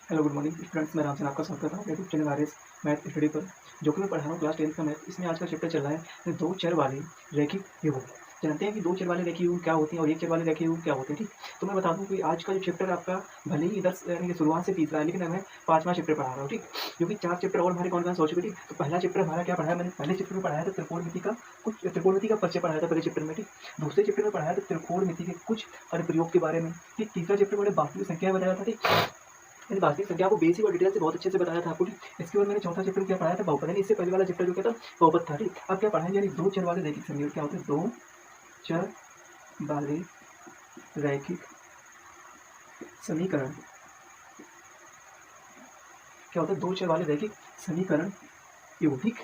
Hello good morning students, मैं रामचंद्र आपका स्वागत करता हूँ YouTube channel R S math study पर, जो कि मैं पढ़ा रहा हूँ क्लास 10th का मैथ। इसमें आज का चैप्टर चल रहा है दो चर वाले रैखिक युग्म। जानते हैं कि दो चर वाले रैखिक युग्म क्या होते हैं और एक चर वाले रैखिक युग्म क्या होते हैं। ठीक, तो मैं बता दूँ कि आज का जो चैप्टर आपका भले ही इधर यानी कि शुरुआत से तीसरा है, लेकिन मैं पांचवा चैप्टर पढ़ा रहा हूँ। ठीक, क्योंकि चार चैप्टर और हमारे कौन कौन से हो चुके। ठीक, तो पहला चैप्टर हमारा क्या पढ़ाया मैंने, पहले चैप्टर में पढ़ाया था त्रिकोणमिति का कुछ, त्रिकोणमिति का परिचय पढ़ाया था पहले चैप्टर में। ठीक, दूसरे चैप्टर में पढ़ाया था त्रिकोणमिति के कुछ अनुप्रयोग के बारे में। ठीक, तीसरा चैप्टर मैंने वास्तविक संख्या बताया था। ठीक, मैंने वास्तविक संख्या को बेसिक और डिटेल से बहुत अच्छे से बताया था आपको। इसके बाद मैंने चौथा चैप्टर क्या पढ़ाया था, बहुपद। यानी इससे पहले वाला चैप्टर जो क्या था, बहुपद था। ठीक, अब क्या पढ़ाएंगे, यानी दो चर वाले रैखिक समीकरण क्या होते हैं, दो चर वाले रैखिक समीकरण क्या होता है, दो चर वाले रैखिक समीकरण युग्म। ठीक,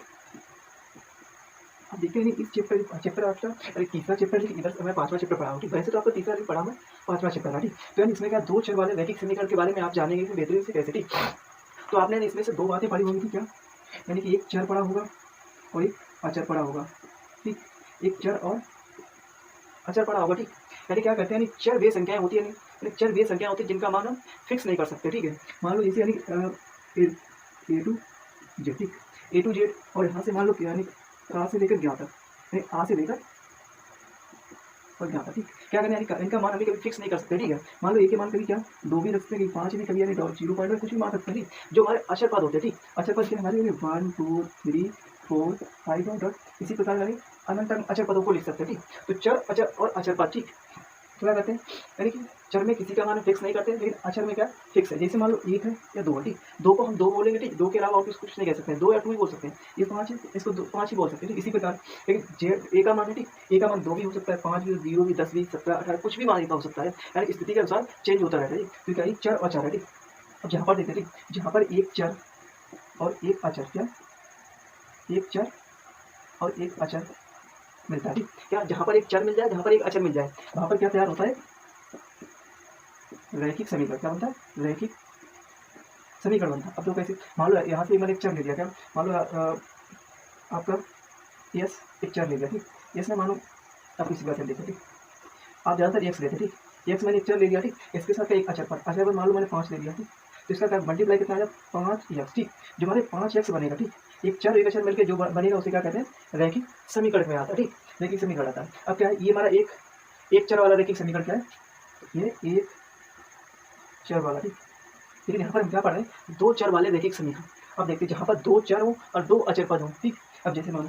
अब देखते हैं इस चैप्टर आपका अरे तीसरा चैप्टर, लेकिन इधर मैं पांचवा चैप्टर पढ़ा हूँ। ठीक, वैसे तो आपका तीसरा नहीं पढ़ा, मैं पांचवा चैप्टर था। ठीक, तो यानी इसमें क्या दो चर वाले रैखिक समीकरण के बारे में आप जानेंगे कि बेहतरीन से कैसे। ठीक, तो आपने इसमें से दो बातें पढ़ी होंगी थी क्या, यानी कि एक चर पढ़ा होगा और एक अचर पढ़ा होगा। ठीक, एक चर और अचर पढ़ा होगा। ठीक, यानी क्या कहते हैं, यानी चर वे संख्याएं होती है, यानी चर वे संख्याएं होती है जिनका मान हम फिक्स नहीं कर सकते। ठीक है, मान लो जैसे यानी ए टू जेड। ठीक, ए टू जेड, और यहाँ से मान लो यानी आ से लेकर ज्ञात तक, यानी आ से लेकर और ज्ञात तक। ठीक, क्या करना है, इनका मान अभी कभी फिक्स नहीं कर सकते। ठीक है, मान लो ए के मान कभी क्या दो भी रख सकते हैं, कभी पाँच भी, कभी यानी 0.1 कुछ भी मान सकते हैं। ठीक, जो हमारे अचर पद होते हैं। ठीक, अचर पद के हमारे 1 2 3 4 5 और इसी प्रकार यानी अनंत अचर पदों को लिख सकते हैं। ठीक, तो चर अचर और अचर पद। ठीक, तो क्या कहते हैं, यानी कि चर में किसी का मान फिक्स नहीं करते, लेकिन अचर में क्या फिक्स है। जैसे मान लो एक है या दो है। ठीक, दो को हम दो बोलेंगे। ठीक, दो के अलावा और कुछ नहीं कह सकते हैं, दो या टू ही बोल सकते हैं। ये पाँच है, इसको पाँच ही बोल सकते हैं। ठीक, इसी प्रकार लेकिन जेड ए का मान है। ठीक, ए का मान दो भी हो सकता है, पाँच भी, जीरो भी, 10 भी, 17 18 कुछ भी मान हो सकता है, यानी स्थिति के अनुसार चेंज होता रहता है। ठीक, तो क्या चर और अचर है। ठीक, अब जहाँ पर देखते हैं, ठीक, जहाँ पर एक चर और एक अचर, क्या एक चर और एक अचर मिलता है। ठीक, क्या जहाँ पर एक चर मिल जाए, जहाँ पर एक अचर मिल जाए, वहाँ पर क्या तैयार होता है, रैखिक समीकरण। क्या बनता है, रैखिक समीकरण बनता है। अब तो कैसे, मान लो यहाँ से मैंने एक चर ले लिया, क्या मान लो आपका यस एक चर ले लिया। ठीक, यस में मान लो आप किसी बात देखो। ठीक, आप ज़्यादातर एक्स लेते। ठीक, एक्स मैंने एक चर ले लिया। ठीक, इसके साथ एक अचर पर, अचर पर मान लो मैंने 5 ले लिया। ठीक, तो इसका क्या मल्टीप्लाई कितना आया, 5x। ठीक, जो हमारे 5x बनेगा। ठीक, एक चर एक अचर मिलकर जो बनेगा उसे क्या कहते हैं, रैखिक समीकरण में आता है। ठीक, रैखिक समीकरण आता है। अब क्या है, ये हमारा एक चर वाला रैखिक समीकरण क्या है, ये एक चर वाला। ठीक, लेकिन यहाँ पर हम क्या पढ़ रहे हैं, दो चर वाले रैखिक समीकरण। अब देखते हैं जहाँ पर दो चर हो और दो अचर पद हो। ठीक, अब जैसे मानो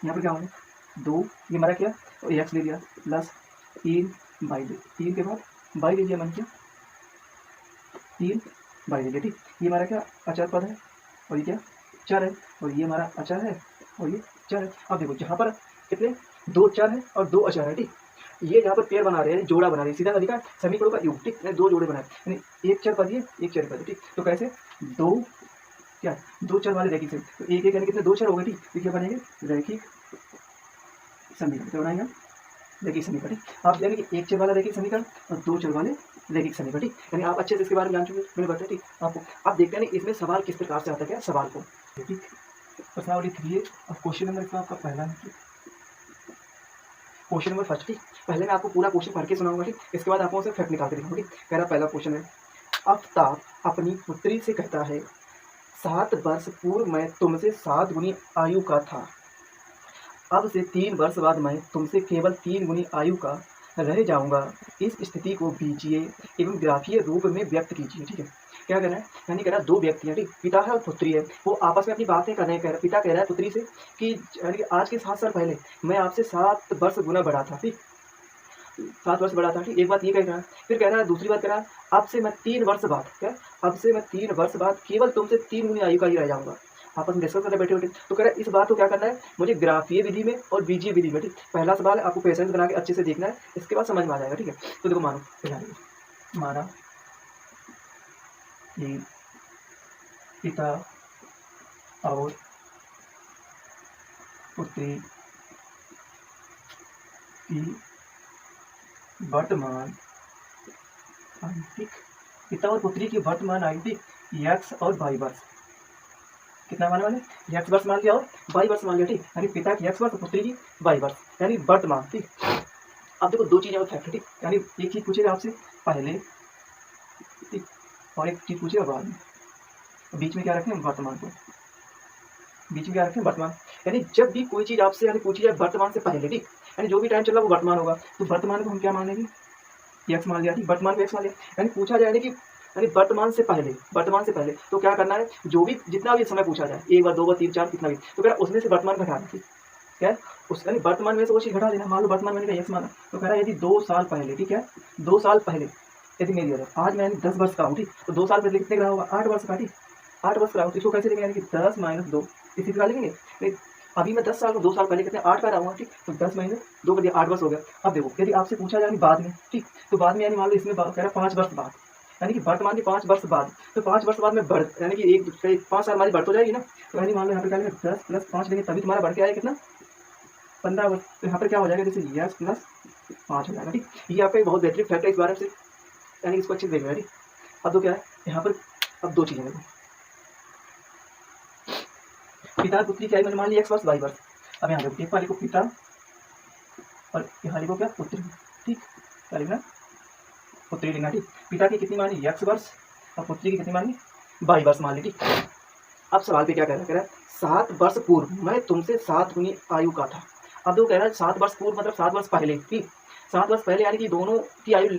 यहाँ पर क्या होगा, दो, ये हमारा क्या तो एक्स ले लिया, प्लस 3 बाई दो, 3 के बाद बाई ले लिया, मन किया 3 बाई ले लिया। ठीक, ये हमारा क्या अचर पद है और ये क्या चर है, और ये हमारा अचर है और ये चर है। अब देखो जहाँ पर कितने दो चर है और दो अचर है। ठीक, ये जहाँ पर पेयर बना रहे हैं, जोड़ा बना रहे हैं, सीधा तरीका समीकरणों का युग। ठीक, दो जोड़े बनाए, यानी एक चर पद ये, एक चर पद। ठीक, तो कैसे दो क्या दो चर वाले रैखिक समीकरण, तो एक यानी कितने दो चर हो गए। ठीक, तो क्या बनेंगे, रैखिक समीकरण। क्या बनाएंगे, रैखिक समीकरण। ठीक, आप यानी कि एक चर वाला रैखिक समीकरण और दो चर वाले रैखिक समीकरण। ठीक, यानी आप अच्छे से इसके बारे में जान चुके हैं, मैंने बताया। ठीक, आपको आप देखते हैं इसमें सवाल किस प्रकार से आता है, क्या सवाल को। ठीक, प्रश्नावली 3 और क्वेश्चन नंबर इसका आपका पहला है, क्वेश्चन नंबर फर्स्ट। ठीक, पहले मैं आपको पूरा क्वेश्चन पढ़ के सुनाऊंगा। ठीक, इसके बाद आपको उसे फैक्ट निकाल के दिखाऊंगा। ठीक, कह रहा पहला क्वेश्चन है, आफ्ताब अपनी पुत्री से कहता है 7 वर्ष पूर्व मैं तुमसे 7 गुनी आयु का था, अब से 3 वर्ष बाद मैं तुमसे केवल 3 गुनी आयु का रह जाऊंगा। इस स्थिति को बीजीय एवं ग्राफीय रूप में व्यक्त कीजिए। ठीक है, क्या कहना है, यानी कह रहा है दो व्यक्ति हैं। ठीक, पिता है और पुत्री है, वो आपस में अपनी बातें कर रहे हैं। पिता कह रहा है पुत्री से कि यानी कि आज के 7 साल पहले मैं आपसे 7 वर्ष गुना बड़ा था। ठीक, 7 वर्ष बड़ा था। ठीक, एक बात ये कह रहा है, फिर कह रहा है दूसरी बात कह रहा है, अब से मैं 3 वर्ष बाद, क्या अब से मैं 3 वर्ष बाद केवल तुमसे 3 गुनी आयु का ही रह जाऊंगा। आपस में डिस्कस करने बैठे बैठे, तो कह रहा है इस बात को क्या करना है, मुझे ग्राफीय विधि में और बीजीय विधि में। ठीक, पहला सवाल है, आपको पेशेंस बना के अच्छे से देखना है, इसके बाद समझ में आ जाएगा। ठीक है, तो देखो मानो हमारा ये पिता और पुत्री की वर्तमान आयु। ठीक, पिता और पुत्री की वर्तमान आयु। ठीक, एक्स और वाई वर्ष, कितना मान वाले, एक्स वर्ष मान लिया और वाई वर्ष मान लिया। ठीक, यानी पिता की एक्स वर्ष और पुत्री की वाई वर्ष, यानी वर्तमान। ठीक, अब देखो दो चीजें और फैक्ट। ठीक, यानी एक चीज पूछेगा आपसे पहले, ठीक, और एक चीज़ पूछेगा बाद में। बीच में क्या रखें वर्तमान को, बीच में क्या रखें वर्तमान। यानी जब भी कोई चीज़ आपसे यानी पूछी जाए वर्तमान से पहले, ठीक, यानी जो भी टाइम चल रहा है वो वर्तमान होगा, तो वर्तमान को हम क्या मान लेंगे, एक्स मान लिया, ठीक, वर्तमान को एक्स मान लिया। यानी पूछा जाए कि यानी वर्तमान से पहले, वर्तमान से पहले तो क्या करना है, जो भी जितना भी समय पूछा जाए, 1 बार 2 बार 3 4 कितना भी, तो कह रहा है उसमें से वर्तमान घटा दें, ठीक, क्या है उस यानी वर्तमान में से वो चीज़ घटा देना। मान लो वर्तमान मैंने एक्स माना, तो कह रहा है यदि 2 साल पहले, ठीक है 2 साल पहले यदि मेरी है आज मैं 10 वर्ष का हूँ, ठीक, तो 2 साल पहले कितने का रहा होगा, 8 वर्ष का, ठीक 8 वर्ष का रहा हूँ, तो इसको कैसे लेंगे, यानी कि 10 माइनस 2 इसी तरह लेंगे। नहीं, अभी मैं 10 साल का 2 साल पहले कितने 8 का रहा हूँ, ठीक, तो 10 महीने 2 कर दिया 8 वर्ष हो गया। अब देखो यदि आपसे पूछा जाए बाद में, ठीक, तो बाद में यानी मान लो इसमें कह रहा है 5 वर्ष बाद, यानी कि वर्तमान के 5 वर्ष बाद, तो 5 वर्ष बाद में बढ़ यानी कि एक 5 साल हमारी बढ़ तो जाएगी ना, तो यानी मान लो यहाँ पे क्या लेंगे 10 प्लस 5 लेंगे तभी तुम्हारा बढ़ के आएगा कितना 15 वर्ष। तो यहाँ पर क्या हो जाएगा, जैसे यस प्लस 5 हो जाएगा, ठीक। ये आपका एक बहुत बेहतरीन फैक्ट है, इस बारे में यानी इसको अच्छे से देखना, ठीक। अब तो क्या है यहाँ पर, अब 2 चीज़ें देखो, पिता पुत्री क्या है, मैंने मान लिया एक्स वर्ष वाई वर्ष। अब यहाँ देखो एक वाले को पिता और यहाँ लिखो क्या पुत्री, ठीक, क्या लिखना पुत्री लिखना, ठीक। पिता की कितनी मानी एक्स वर्ष और पुत्री की कितनी मानी वाई वर्ष मान ली, ठीक। अब सवाल पे क्या कह रहा है 7 वर्ष पूर्व मैं तुमसे 7 गुनी आयु का था। अब तो कह रहा है 7 वर्ष पूर्व मतलब 7 वर्ष पहले, ठीक 7 वर्ष पहले, यानी कि दोनों की आयु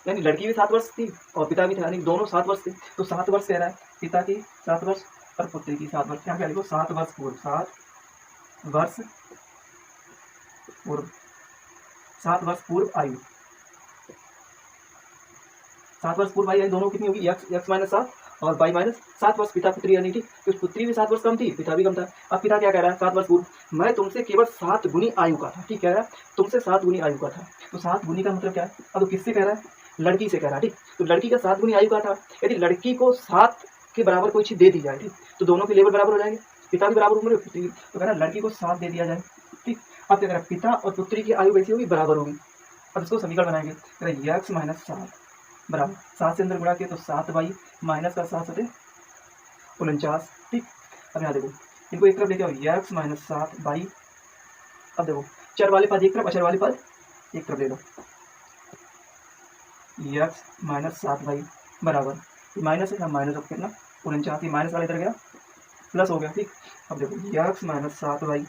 यानी लड़की भी 7 वर्ष थी और पिता भी था, यानी दोनों 7 वर्ष थे। तो 7 वर्ष कह रहा है पिता की 7 वर्ष और पुत्री की 7 वर्ष, क्या लिखो 7 वर्ष पूर्व, 7 वर्ष पूर्व, 7 वर्ष पूर्व आयु, 7 वर्ष पूर्व आयु यानी दोनों कितनी होगी एक्स माइनस 7 और वाई माइनस 7 वर्ष पिता पुत्री, यानी ठीक तो पुत्री भी 7 वर्ष कम थी, पिता भी कम था। अब पिता क्या कह रहा है 7 वर्ष पूर्व मैं तुमसे केवल 7 गुनी आयु का था, ठीक कह रहा है तुमसे 7 गुनी आयु का था। तो 7 गुनी का मतलब क्या है, अब तो किससे कह रहा है, लड़की से कह रहा है, ठीक। तो लड़की का 7 गुनी आयु का था, यदि लड़की को 7 के बराबर कोई चीज दे दी जाए, ठीक, तो दोनों के लेवल बराबर हो जाएंगे, पिता भी बराबर उम्र पुत्री, तो कह रहा है लड़की को 7 दे दिया जाए, ठीक। अब क्या कह रहा है पिता और पुत्री की आयु वैसी होगी बराबर होगी। अब इसको समीकरण बनाएंगे, कह रहा है एक्स माइनस 7 बराबर 7 से अंदर गुणा किया तो 7 वाई माइनस का 7 सटे 49, ठीक। अब यहाँ देखो इनको एक तरफ लेके आओ एक्स माइनस 7 बाई, अब देखो चर वाले पद एक तरफ अचर वाले पद एक तरफ ले लो, एक्स माइनस 7 बाई बराबर माइनस है ना माइनस अब कितना 49, माइनस वाला इधर गया प्लस हो गया, ठीक। अब देखो एक्स माइनस 7 बाई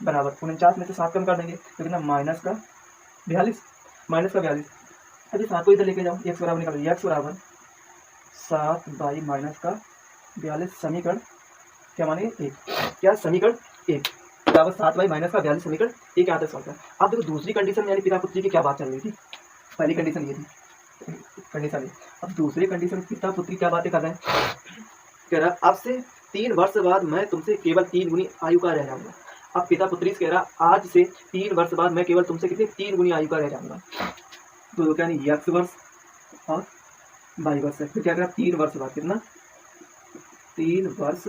बराबर 49 में से 7 कम कर देंगे तो कितना माइनस का 42, माइनस का 42। अभी 7 को इधर लेके जाओ एक्स बराबर निकालो, एक्स बराबर 7 बाई माइनस का 42, समीकरण क्या मानेंगे 1, क्या समीकरण 1 बराबर 7 बाई माइनस का 42 समीकरण 1 आता है सॉल्व कर। अब देखो दूसरी कंडीशन में यानी पिता पुत्री की क्या बात चल रही थी, पहली कंडीशन ये थी, कंडीशन ये। अब दूसरी कंडीशन पिता पुत्री क्या बातें कर रहे हैं, कह रहा अब से 3 वर्ष बाद मैं तुमसे केवल 3 गुनी आयु का रह जाऊंगा। अब पिता पुत्री कह रहा आज से 3 वर्ष बाद मैं केवल तुमसे कितनी 3 गुनी आयु का रह जाऊंगा, तो क्या नहीं एक्स वर्ष और वाई वर्ष है। फिर क्या करा 3 वर्ष बाद कितना 3 वर्ष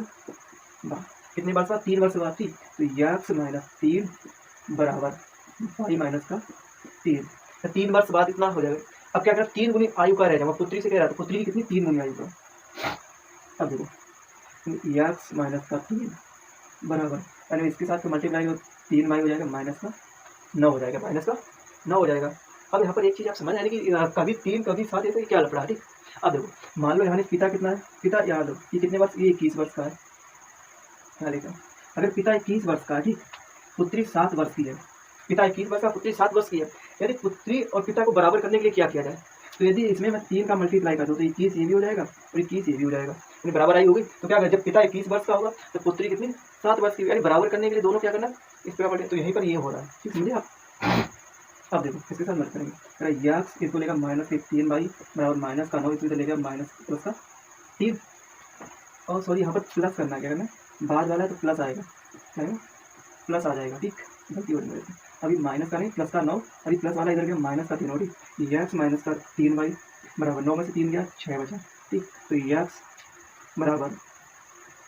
बाद, कितने वर्ष बाद 3 वर्ष बाद, थी तो एक्स माइनस 3 बराबर वाई माइनस का 3, 3 वर्ष बाद इतना हो जाएगा। अब क्या करा 3 गुनी आयु का रह जाऊंगा, पुत्री से कह रहा था पुत्री की कितनी 3 गुनी आयु का। अब देखो एक्स माइनस का 3 बराबर यानी इसके साथ मल्टीप्लाई हो 3 वाई हो जाएगा माइनस का 9 हो जाएगा, माइनस का 9 हो जाएगा। अब यहाँ पर एक चीज़ आप समझ आएगी कि कभी 3 कभी 7 ऐसे क्या लफड़ा है, ठीक। अब देखो मान लो यहाँ पिता कितना है, पिता याद हो ये कितने वर्ष, ये 21 वर्ष का है, क्या लिखा अगर पिता 21 वर्ष का है, ठीक, पुत्री 7 वर्ष की है, पिता 21 वर्ष का पुत्री 7 वर्ष की है, यदि पुत्री और पिता को बराबर करने के लिए क्या किया जाए, तो यदि इसमें मैं 3 का मल्टीप्लाई कर दूँ तो 21 ये भी हो जाएगा और 21 ये भी हो जाएगा, यानी बराबर आई होगी। तो क्या जब पिता 21 वर्ष का होगा तो पुत्री कितनी 7 वर्ष की, यानी बराबर करने के लिए दोनों क्या करना इस प्रकार, तो यहीं पर ये हो रहा है, ठीक समझे आप। अब देखो इसके साथ मत करेंगे एक्स इसको लेगा माइनस 3 बाई बराबर माइनस का 9, इसमें लेगा माइनस प्लस का 3, और सॉरी यहाँ पर प्लस करना क्या करना बाद वाला है तो प्लस आएगा, प्लस आ जाएगा, ठीक, गलती हो रही है अभी माइनस का नहीं प्लस का 9, अभी प्लस वाला इधर गया माइनस का 3 हो, ठीक। एक्स माइनस का 3 बाई बराबर 9 में से 3 गया 6 बचा, ठीक। तो एक्स बराबर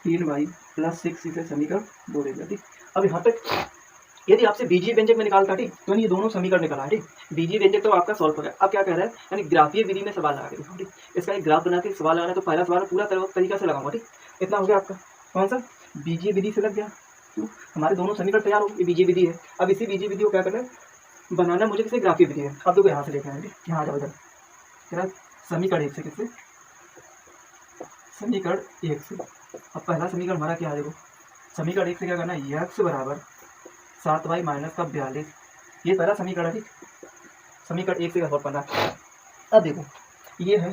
3 बाई प्लस 6 इसे समीकरण 2 दे दिया, ठीक। अब यहाँ तक यदि आपसे बीजीय व्यंजक में निकालता, ठीक, तो ये दोनों समीकरण निकाला, ठीक। बीजीय व्यंजक तो आपका सॉल्व हो गया। अब क्या कह रहा है यानी ग्राफीय विधि में सवाल लगा के देखो, ठीक, इसका एक ग्राफ बना के सवाल लगाना, तो पहला सवाल पूरा तरीका से लगाऊंगा, ठीक। इतना हो गया आपका कौन सा बीजीय विधि से लग गया, तो हमारे दोनों समीकरण तैयार हो, ये बीजीय विधि है। अब इसी बीजीय विधि को क्या करना है बनाना मुझे किसी ग्राफीय विधि है। अब देखो यहाँ से देखना है, ठीक, यहाँ आ जाओ इधर समीकरण 1 से किससे समीकरण एक से। अब पहला समीकरण हमारा क्या है, देखो समीकरण एक से क्या करना है, एक्स बराबर 7y माइनस का 42, ये पहला समीकरण है। ठीक, समीकरण एक से क्या सॉल्व करना है। अब देखो ये है,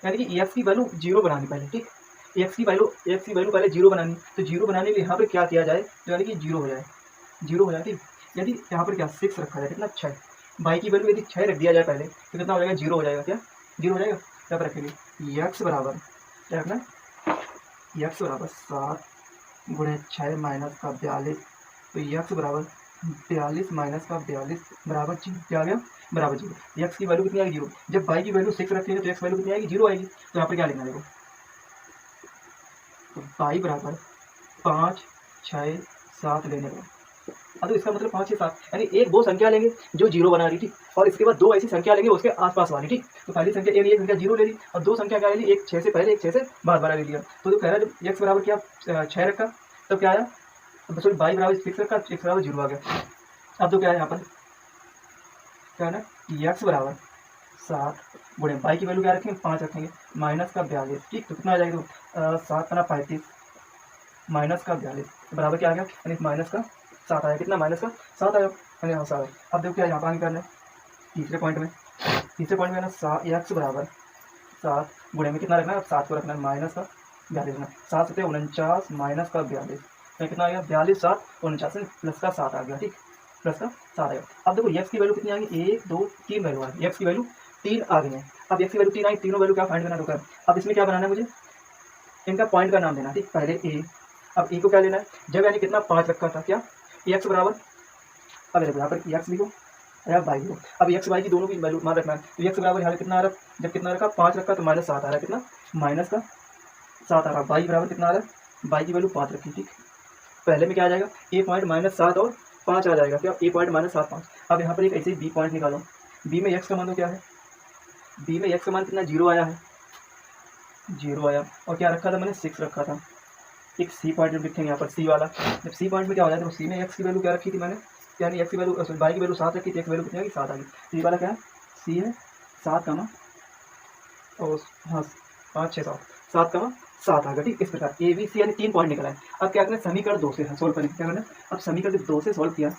यानी कि एक्स की वैल्यू जीरो बनानी पहले। ठीक, एक्स की वैल्यू पहले जीरो बनानी, तो जीरो बनाने के लिए यहाँ पर क्या किया जाए, तो यानी कि जीरो हो जाए, जीरो हो जाए। ठीक, यदि यहाँ पर क्या 6 रखा जाए, कितना 6, बाई की वैल्यू यदि 6 रख दिया जाए पहले, तो कितना हो जाएगा, जीरो हो जाएगा। क्या जीरो हो जाएगा, क्या पर रखेंगे एक्स बराबर, क्या रखना है, एक्स बराबर 7 गुणे 6 माइनस का 42, तो एक्स बराबर 42 माइनस का 42 बराबर जीरो, क्या आ गया, बराबर जीरो। एक्स की वैल्यू कितनी आएगी, जीरो। जब बाई की वैल्यू 6 रखेंगे तो एक्स वैल्यू कितनी आएगी, जीरो आएगी। तो यहाँ पर क्या लिखना है, देखो तो बाई बराबर 5 6 7 लेने का। अब तो इसका मतलब 5 6 7, यानी एक वो संख्या लेंगे जो जीरो बना रही थी, और इसके बाद दो ऐसी संख्या लेंगे उसके आसपास वाली। ठीक, तो पहली संख्या एक संख्या जीरो ले ली, और दो संख्या क्या ले ली, एक 6 से पहले एक 6 से बाद वाला ले लिया। तो जो कह रहा है जब एक्स बराबर क्या 6 रखा, तो क्या आया, सॉरी बाई बराबर 6 रखा, एक्स बराबर जीरो आ गया। अब तो क्या है यहाँ पर, क्या है ना, एक्स बराबर 7 गुणे बाई की वैल्यू क्या रखेंगे, 5 रखेंगे, माइनस का 42। ठीक, तो कितना आ जाएगा, तो 7 पना 35 माइनस का 42 बराबर क्या आ गया, यानी माइनस का 7 आया। कितना, माइनस का 7 आया, यानी यहाँ 7 आया। अब देखो क्या यहाँ पर आगे करना है, तीसरे पॉइंट में, तीसरे पॉइंट में ना एक्स बराबर 7 गुणे में कितना रखना है, अब 7 को रखना है, माइनस का 42 रखना है, 7 सत्ते 49 माइनस का 42, कितना आ गया, 42 7 49 प्लस का 7 आ गया। ठीक, प्लस का 7 आएगा। अब देखो एक्स की वैल्यू कितनी आ गई, 1 2 3 वैल्यू आ गई, एक्स की वैल्यू 3 आ गई है। अब एक्स की वैल्यू 3 आई, तीनों वैल्यू क्या फाइंड करना होगा। अब इसमें क्या बनाना है मुझे, इनका पॉइंट का नाम देना। ठीक, पहले ए, अब ए को क्या लेना है, जब यानी कितना 5 रखा था, क्या एक्स बराबर, अब देखो यहाँ पर एक्स लिखो या बाई लिखो। अब एक्स बाई की दोनों की वैल्यू मान रखना है, तो एक्स बराबर यहाँ कितना आ रहा है, जब कितना रखा 5 रखा तो माइनस 7 आ रहा है, कितना माइनस का 7 आ रहा है। बाई बराबर कितना आ रहा है, बाई की वैल्यू 5 रखी। ठीक, पहले में क्या आ जाएगा, ए पॉइंट माइनस 7 और 5 आ जाएगा, क्या ए पॉइंट माइनस 7 5। अब यहाँ पर एक ऐसे ही बी पॉइंट निकालो, बी में एक्स का मान तो क्या है, बी में एक्स का मान कितना, जीरो आया है, जीरो आया, और क्या रखा था मैंने, 6 रखा था। एक सी पॉइंट जब लिखेंगे यहाँ पर सी वाला, जब सी पॉइंट में क्या हो जाता है, तो सी में एक्स की वैल्यू क्या रखी थी मैंने, यानी एक्स की वैल्यू बाई की वैल्यू 7 रखी थी, एक्स वैल्यू कितनी आ गई, 7 आ गई। सी वाला क्या है, सी है 7 का मान, और हाँ 5 6 7 7 का मान 7 आ गया। ठीक, इस प्रकार ए बी सी यानी 3 पॉइंट निकला है। अब क्या करना है, समीकरण 2 से सोल्व करें, क्या करना है, अब समीकरण 2 से सोल्व किया,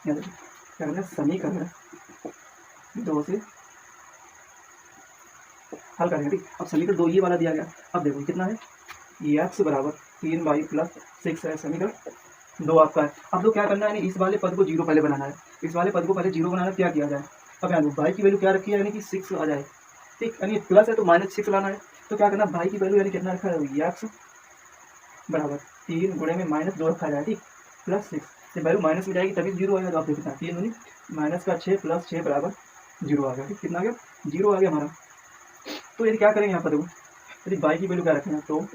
क्या करना है, समीकरण 2 से हल करेंगे। ठीक, अब समीकरण 2 ये वाला दिया गया, अब देखो कितना है, एक्स बराबर 3y प्लस 6 है, समीकरण 2 आपका है। अब तो क्या करना है, यानी इस वाले पद को जीरो पहले बनाना है, इस वाले पद को पहले जीरो बनाना, क्या किया जाए, अब यहाँ बाई की वैल्यू क्या रखी है, यानी कि 6 आ जाए। ठीक, यानी प्लस है तो माइनस 6 लाना है, तो क्या करना, बाई की वैल्यू यानी कितना रखा है, एक्स बराबर 3 गुणे में माइनस 2 रखा जाए। ठीक, प्लस 6, जब वैल्यू माइनस में जाएगी तभी जीरो आएगा, तो आप देखना 3 दूनी माइनस का 6 प्लस 6 बराबर जीरो आ गया। ठीक, कितना आ गया, जीरो आ गया हमारा। तो यदि क्या करेंगे यहाँ पर देखो, यदि बाई की वैल्यू क्या रखेंगे, तो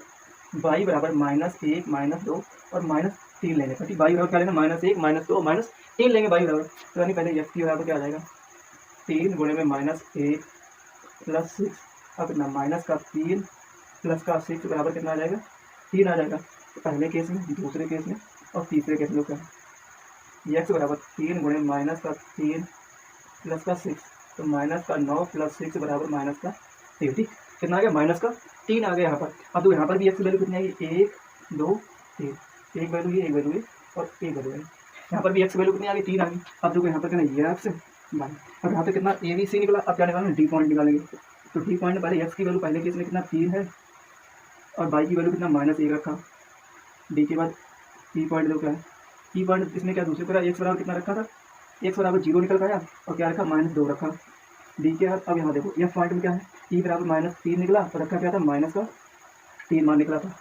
बाई बराबर -1 -2 और -3 लेंगे। ठीक, बाई बराबर क्या लेना, -1 -2 -3 लेंगे बाई बराबर, तो यानी पहले एक्स की बराबर क्या आ जाएगा, 3 गुणे में -1 प्लस 6, अब कितना माइनस का 3 प्लस का 6 बराबर कितना आ जाएगा, 3 आ जाएगा। तो पहले केस में, दूसरे केस में और तीसरे केस में क्या है, एक्स बराबर 3 गुणे माइनस का 3 प्लस का 6, तो माइनस का 9 प्लस 6 बराबर माइनस का 3। ठीक, कितना आ गया, माइनस का 3 आ गया यहाँ पर। अब तो यहाँ पर भी एक्स की वैल्यू कितनी आएगी, 1 2 3, एक वैल्यू ये, एक वैल्यू ये और एक वैल्यू है, यहाँ पर भी एक्स वैल्यू कितनी आ गई, 3 आ गई। अब देखो यहाँ पर कितना ये एक्स बाई, अब यहाँ पे कितना ए बी सी निकला, अब क्या निकालना, डी पॉइंट निकालेंगे। तो डी पॉइंट में पहले एक्स की वैल्यू पहले केस में कितना 3 है, और बाई की वैल्यू कितना -1 रखा, डी के बाद ई पॉइंट देखो क्या है, ई पॉइंट इसमें क्या दूसरे तरह एक्स बराबर कितना रखा था, एक्स बराबर 0 निकल पाया, और क्या रखा -2 रखा डी के बाद। अब यहाँ देखो एफ पॉइंट में क्या है, ई बराबर -3 निकला, और रखा क्या था, माइनस का 3 मान निकला था।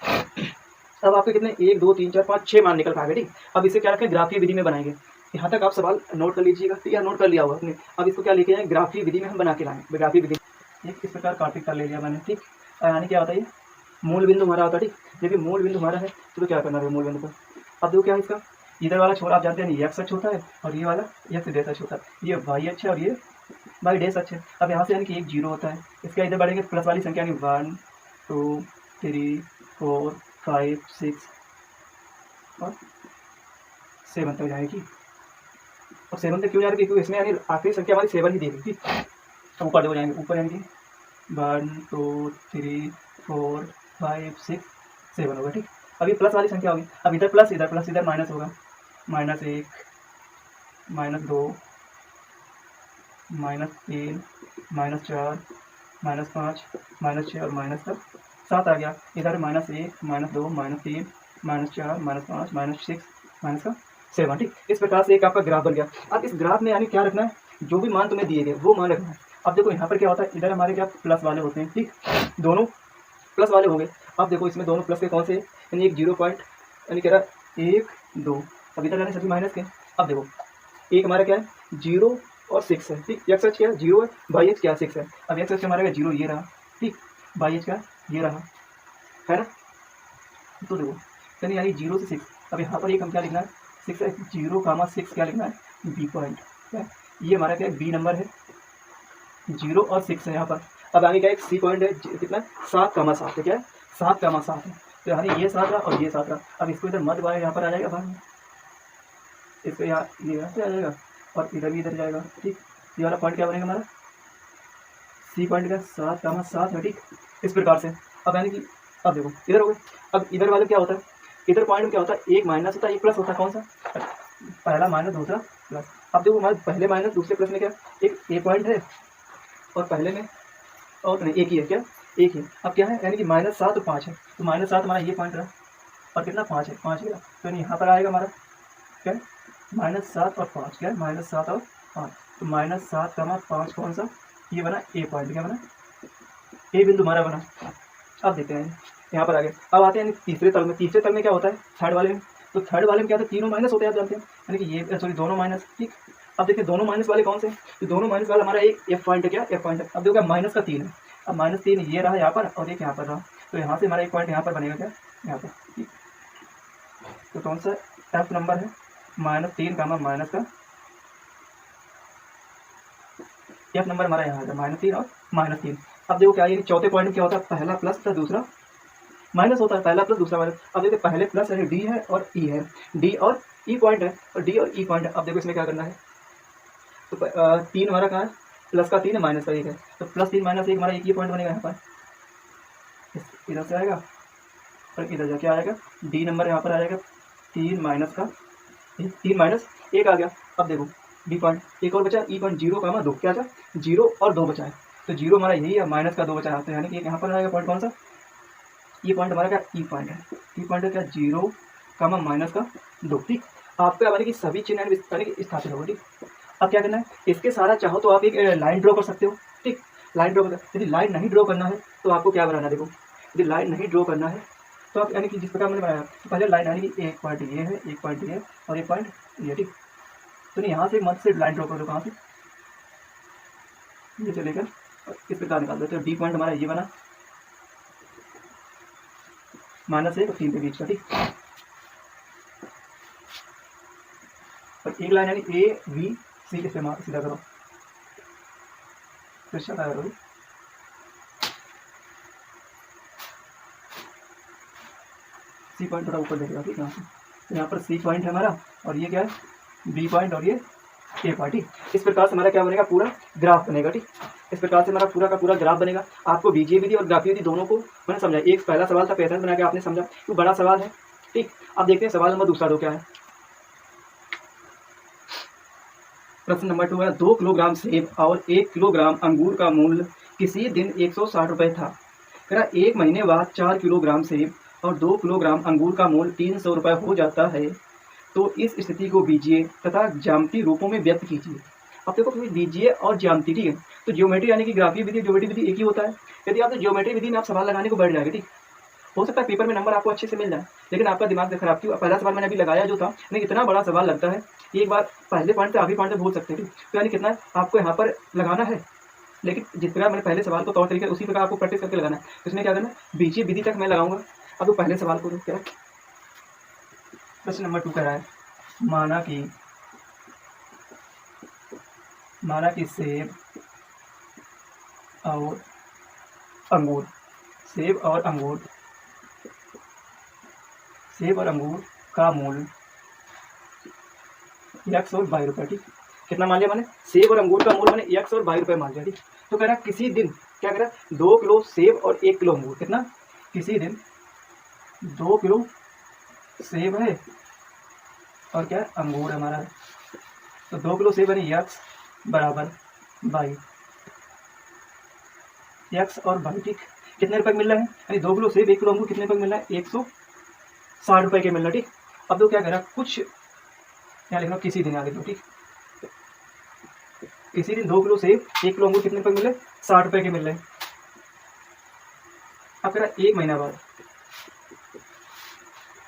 अब आपके कितने 1 2 3 4 5 6 मान निकल पाएंगे। ठीक, अब इसे क्या रखें, ग्राफीय विधि में बनाएंगे। यहाँ तक आप सवाल नोट कर लीजिएगा, ठीक है, नोट कर लिया होगा आपने। अब इसको क्या लेके आए, ग्राफीय विधि में हम बना के लाएंगे। ग्राफीय विधि एक इस प्रकार कार्तिक कर ले लिया मैंने। ठीक, यानी क्या होता है, ये मूल बिंदु हमारा होता है। ठीक, जब ये मूल बिंदु हमारा है तो क्या करना है, मूल बिंदु पर। अब देखो क्या है इसका, इधर वाला छोर आप जानते हैं एक्स अक्ष होता है, और ये वाला एक्स डैश अक्ष होता है, ये वाई अक्ष है और ये वाई डैश अक्ष है। अब यहाँ से यानी कि एक जीरो होता है, इसका इधर बढ़ेंगे प्लस वाली संख्या, यानी 1 2 3 4 5 6 और 7 तक जाएगी। और 7 तक क्यों जा रही है, क्योंकि इसमें यानी आखिरी संख्या हमारी 7 ही दी गई थी। ऊपर देखो जाएंगे, ऊपर यानी कि 1 2 3 4 5 6 7 होगा। ठीक, अब ये प्लस वाली संख्या होगी। अब इधर प्लस इधर माइनस होगा। -1 -2 -3 -4 -5 -6 और माइनस का 7 आ गया। इधर -1 -2 -3 -4 -5 -6 माइनस का 7। ठीक, इस प्रकार से एक आपका ग्राफ बन गया। अब इस ग्राफ में यानी क्या रखना है, जो भी मान तुम्हें दिए गए वो मान रखना है। अब देखो यहाँ पर क्या होता है, इधर हमारे क्या प्लस वाले होते हैं। ठीक, दोनों प्लस वाले होंगे। अब देखो इसमें दोनों प्लस के कौन से, यानी एक 0 पॉइंट यानी कह रहा 1 2, अब इधर यानी सभी माइनस के। अब देखो एक हमारा क्या है 0 और 6 है। ठीक, एक्स क्या है 0 है, वाई एक्स क्या 6 है। अब एक्स हमारा 0 ये रहा। ठीक, वाई एक्स क्या ये रहा है ना। तो देखो यानी 0 से 6, अब यहाँ पर एक हम क्या लिखना है 6 है, 0, 6 क्या लिखना है बी पॉइंट। क्या ये हमारा क्या है बी नंबर है, 0 और 6 है यहाँ पर। अब आगे क्या एक सी पॉइंट है कितना 7, है क्या है 7, है। तो यानी ये 7 रहा और ये 7 रहा। अब इसको इधर मत बाहर यहाँ पर आ जाएगा बाहर में, इसको यहाँ ये यहाँ से आ जाएगा और इधर भी इधर जाएगा। ठीक, ये वाला पॉइंट क्या बनेगा हमारा सी पॉइंट का 7, है। ठीक, इस प्रकार से। अब यानी कि अब देखो इधर हो गए। अब इधर वाले क्या होता है, इधर पॉइंट में क्या होता है एक माइनस होता है एक प्लस होता है। कौन सा, पहला माइनस दूसरा प्लस। अब देखो हमारे पहले माइनस दूसरे प्लस में क्या एक ए पॉइंट है और पहले में और नहीं एक ही है। क्या एक ही। अब क्या है यानी कि -7 और 5 है। तो -7 हमारा ये पॉइंट रहा और कितना 5 है, 5 गया। तो यहाँ पर आएगा हमारा क्या -7 और 5, क्या है -7 और 5। तो -7, 5 कौन सा, ये बना ए पॉइंट। क्या बना ए बिंदु हमारा बना। अब देखते हैं यहाँ पर आगे। अब आते हैं तीसरे तल में। तीसरे तल में क्या होता है थर्ड वाले में। तो थर्ड वाले में क्या होता है तीनों माइनस होते हैं, आप जानते हैं, यानी कि ये सॉरी दोनों माइनस। ठीक, अब देखिए दोनों माइनस वाले कौन से, तो दोनों माइनस वाला हमारा एक एफ पॉइंट है। क्या एफ पॉइंट है। अब देखो माइनस का 3 है। अब -3 ये रहा यहाँ पर और एक यहाँ पर रहा। तो यहाँ से हमारा एक पॉइंट यहाँ पर बनेगा क्या यहाँ पर। ठीक, तो कौन सा एफ नंबर है -3 माइनस का एफ नंबर हमारा यहाँ है -3 और -3। अब देखो क्या ये चौथे पॉइंट में क्या होता है पहला प्लस था दूसरा माइनस होता है, पहला प्लस दूसरा माइनस। अब देखो पहले प्लस है डी है और ई है, डी और ई पॉइंट है और डी और ई पॉइंट है। अब देखो इसमें क्या करना है, तो 3 हमारा कहाँ है प्लस का 3 है माइनस का 1 है। तो +3 -1 हमारा एक ही पॉइंट बनेगा यहाँ पर, इधर से आएगा और इधर जाके आएगा डी नंबर यहाँ पर आ जाएगा 3 माइनस का 3 माइनस 1 आ गया। अब देखो बी पॉइंट एक और बचा ई पॉइंट 0, 2 क्या था 0 और 2 बचा है। तो 0 हमारा यही है माइनस का 2 बचा है। तो यानी कि एक यहाँ पर आएगा पॉइंट कौन सा ये पॉइंट हमारा क्या ई पॉइंट है। ई पॉइंट है क्या 0, माइनस का 2। ठीक, आपको यानी कि सभी चिन्ह स्थापित होगा। ठीक, अब क्या करना है इसके सारा चाहो तो आप एक लाइन ड्रॉ कर सकते हो। ठीक, लाइन ड्रॉ कर, यदि लाइन नहीं ड्रॉ करना है तो आपको क्या बनाना है, देखो यदि लाइन नहीं ड्रॉ करना है तो आप यानी कि जिस प्रकार मैंने बनाया तो पहले लाइन यानी कि एक पॉइंट ये है, एक पॉइंट ये और एक पॉइंट ये। ठीक, तो नहीं यहाँ से मत से लाइन ड्रॉ कर दो, कहाँ से ये चलेगा और इस प्रकार निकाल दो। तो डी पॉइंट हमारा ये बना -1 और 3 के बीच का। ठीक, और एक लाइन यानी ए बी सी इस्तेमाल सीधा करो तो अच्छा करो। सी पॉइंट थोड़ा ऊपर देखेगा। ठीक, यहाँ से तो यहाँ पर सी पॉइंट है हमारा और ये क्या है बी पॉइंट और ये ए पॉइंट। ठीक, इस प्रकार से हमारा क्या बनेगा पूरा ग्राफ बनेगा। ठीक, इस प्रकार से हमारा पूरा का पूरा ग्राफ बनेगा। आपको बीजीए विधि और ग्राफीय विधि दोनों को मैंने समझा। एक पहला सवाल था पैटर्न बना के आपने समझा, तो बड़ा सवाल है। ठीक, अब देखते हैं सवाल नंबर दूसरा दो क्या है। प्रश्न नंबर 2 है 2 किलोग्राम सेब और 1 किलोग्राम अंगूर का मूल्य किसी दिन 160 रुपये था। एक महीने बाद 4 किलोग्राम सेब और 2 किलोग्राम अंगूर का मूल्य 300 रुपये हो जाता है। तो इस स्थिति को बीजीय तथा ज्यामितीय रूपों में व्यक्त कीजिए। अब देखो बीजीय और ज्यामिति, ठीक है, तो ज्योमेट्री यानी कि ग्राफीय विधि ज्योमेट्री विधि एक ही होता है। यदि आप तो ज्योमेट्री विधि में आप सवाल लगाने को बैठ जाएंगे। ठीक, हो सकता है पेपर में नंबर आपको अच्छे से मिल जाए लेकिन आपका दिमाग खराब क्यों। पहला सवाल मैंने अभी लगाया जो था लेकिन इतना बड़ा सवाल लगता है एक बार पहले पॉइंट से आखिरी पॉइंट तक भूल सकते हैं। तो यानी कितना आपको यहाँ पर लगाना है, लेकिन जिस प्रकार मैंने पहले सवाल को तौर तरीके उसी प्रकार आपको प्रैक्टिस करके लगाना है। तो इसमें क्या करना है बीजीय विधि तक मैं लगाऊंगा। अब तो पहले सवाल को क्या प्रश्न नंबर 2 कह रहा है माना कि सेब और अंगूर का मूल्य x और 22 रुपये। ठीक, कितना मान लिया मैंने सेब और अंगूर का मूल्य मैंने x और 22 रुपये मान लिया। ठीक, तो कह रहा किसी दिन क्या कह रहा 2 किलो सेब और 1 किलो अंगूर कितना किसी दिन 2 किलो सेब है और क्या अंगूर हमारा है। तो 2 किलो सेब यानी यक्स बराबर बाई, यक्स और बाई, ठीक। कितने रुपए मिल रहा है, यानी 2 किलो सेब 1 किलो अंगूर कितने रुपए मिल रहा है, 160 रुपए के मिल रहा है, ठीक। अब तो क्या कह रहा है, कुछ यहाँ लिख लो किसी दिन, यहाँ लिख लो, ठीक। किसी दिन 2 किलो सेब 1 किलो अंगूर कितने रुपए मिल रहे, 60 रुपए के मिल रहे हैं। अब कह रहा है 1 महीना बाद,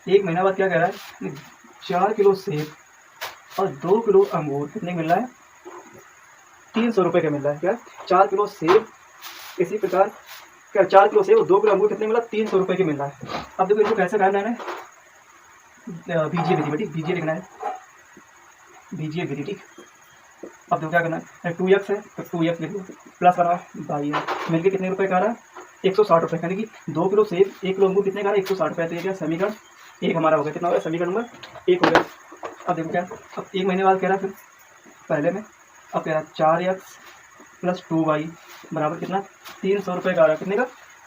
1 महीना बाद क्या कह रहा है, 4 किलो सेब और 2 किलो अंगूर कितने मिल रहा है, 300 रुपए का मिल रहा है। क्या 4 किलो सेब, इसी प्रकार क्या 4 किलो सेब और 2 किलो अंगूर कितने मिला, 300 रुपए के मिल रहा है। अब देखो इसको कैसे करना है, बीजीय विधि, ठीक, बीजीय लिखना है, बीजीय विधि, ठीक। अब देखो क्या करना है, 2x है तो 2x लिख लो, प्लस बनाओ बाई है, मिलकर कितने रुपए का आ रहा है, 160 रुपए, यानी कि 2 किलो सेब 1 किलो अंगूर कितने का आ रहा है, 160 रुपए। तो ये क्या समीकरण एक हमारा हो गया, कितना हो गया, समीकरण नंबर 1 हो गया। अब देखो क्या, अब 1 महीने बाद कह रहा है फिर पहले में, अब कह रहा है 4x प्लस 2y बराबर कितना, 300 रुपये का आ रहा है, कितने का,